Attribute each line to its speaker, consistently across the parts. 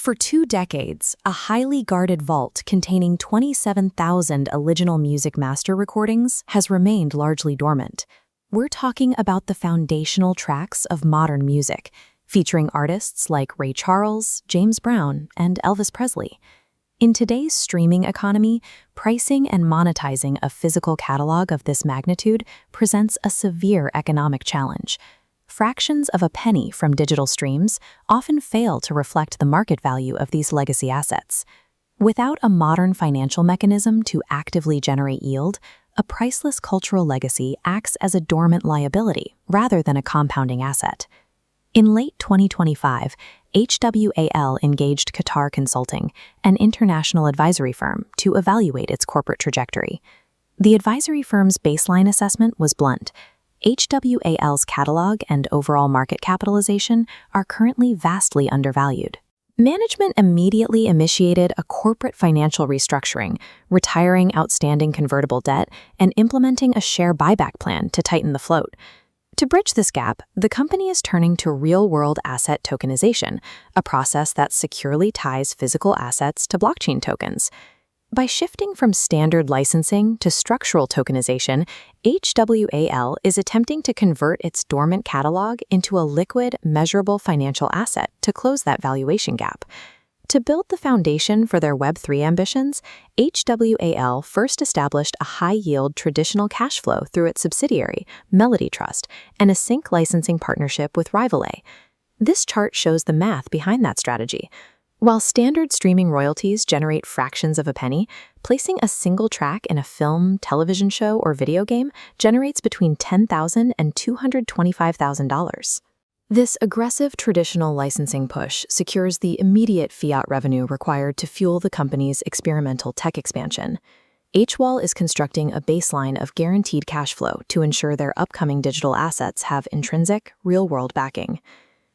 Speaker 1: For 2 decades, a highly guarded vault containing 27,000 original music master recordings has remained largely dormant. We're talking about the foundational tracks of modern music, featuring artists like Ray Charles, James Brown, and Elvis Presley. In today's streaming economy, pricing and monetizing a physical catalog of this magnitude presents a severe economic challenge. Fractions of a penny from digital streams often fail to reflect the market value of these legacy assets. Without a modern financial mechanism to actively generate yield, a priceless cultural legacy acts as a dormant liability rather than a compounding asset. In late 2025, HWAL engaged Qatar Consulting, an international advisory firm, to evaluate its corporate trajectory. The advisory firm's baseline assessment was blunt. HWAL's catalog and overall market capitalization are currently vastly undervalued. Management immediately initiated a corporate financial restructuring, retiring outstanding convertible debt and implementing a share buyback plan to tighten the float. To bridge this gap, the company is turning to real-world asset tokenization, a process that securely ties physical assets to blockchain tokens. By shifting from standard licensing to structural tokenization, HWAL is attempting to convert its dormant catalog into a liquid, measurable financial asset to close that valuation gap. To build the foundation for their Web3 ambitions, HWAL first established a high-yield traditional cash flow through its subsidiary, Melody Trust, and a sync licensing partnership with Rivalet. This chart shows the math behind that strategy. While standard streaming royalties generate fractions of a penny, placing a single track in a film, television show, or video game generates between $10,000 and $225,000. This aggressive traditional licensing push secures the immediate fiat revenue required to fuel the company's experimental tech expansion. HWAL is constructing a baseline of guaranteed cash flow to ensure their upcoming digital assets have intrinsic, real-world backing.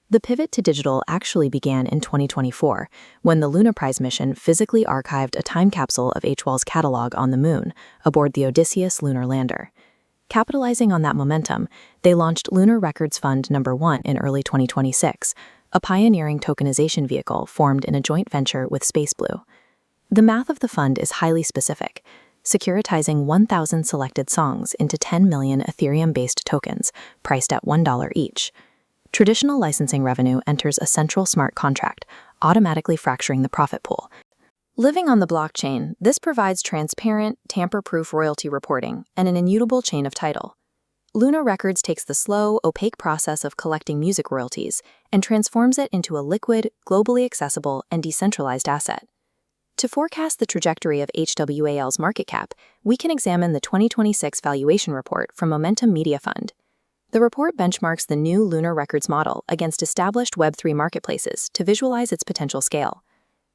Speaker 1: The pivot to digital actually began in 2024, when the Luna Prize mission physically archived a time capsule of HWAL's catalog on the Moon, aboard the Odysseus lunar lander. Capitalizing on that momentum, they launched Lunar Records Fund No. 1 in early 2026, a pioneering tokenization vehicle formed in a joint venture with SpaceBlue. The math of the fund is highly specific, securitizing 1,000 selected songs into 10 million Ethereum-based tokens, priced at $1 each. Traditional licensing revenue enters a central smart contract, automatically fracturing the profit pool. Living on the blockchain, this provides transparent, tamper-proof royalty reporting and an immutable chain of title. Luna Records takes the slow, opaque process of collecting music royalties and transforms it into a liquid, globally accessible, and decentralized asset. To forecast the trajectory of HWAL's market cap, we can examine the 2026 valuation report from Momentum Media Fund. The report benchmarks the new Lunar Records model against established Web3 marketplaces to visualize its potential scale.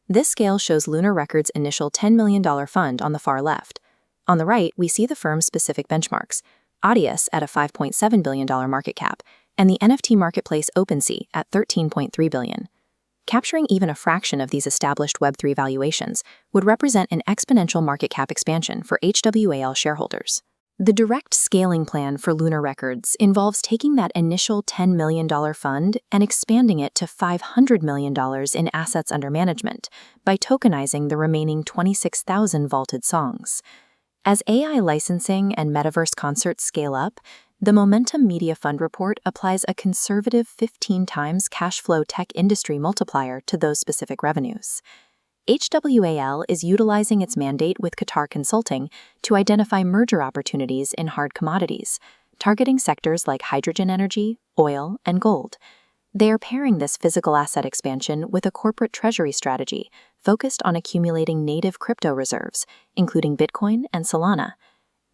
Speaker 1: This scale shows Lunar Records' initial $10 million fund on the far left. On the right, we see the firm's specific benchmarks, Audius at a $5.7 billion market cap, and the NFT marketplace OpenSea at $13.3 billion. Capturing even a fraction of these established Web3 valuations would represent an exponential market cap expansion for HWAL shareholders. The direct scaling plan for Lunar Records involves taking that initial $10 million fund and expanding it to $500 million in assets under management by tokenizing the remaining 26,000 vaulted songs. As AI licensing and metaverse concerts scale up, the Momentum Media Fund report applies a conservative 15 times cash flow tech industry multiplier to those specific revenues. HWAL is utilizing its mandate with Qatar Consulting to identify merger opportunities in hard commodities, targeting sectors like hydrogen energy, oil, and gold. They are pairing this physical asset expansion with a corporate treasury strategy focused on accumulating native crypto reserves, including Bitcoin and Solana.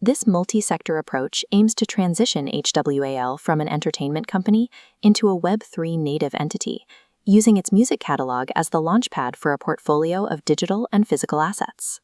Speaker 1: This multi-sector approach aims to transition HWAL from an entertainment company into a Web3 native entity, using its music catalog as the launchpad for a portfolio of digital and physical assets.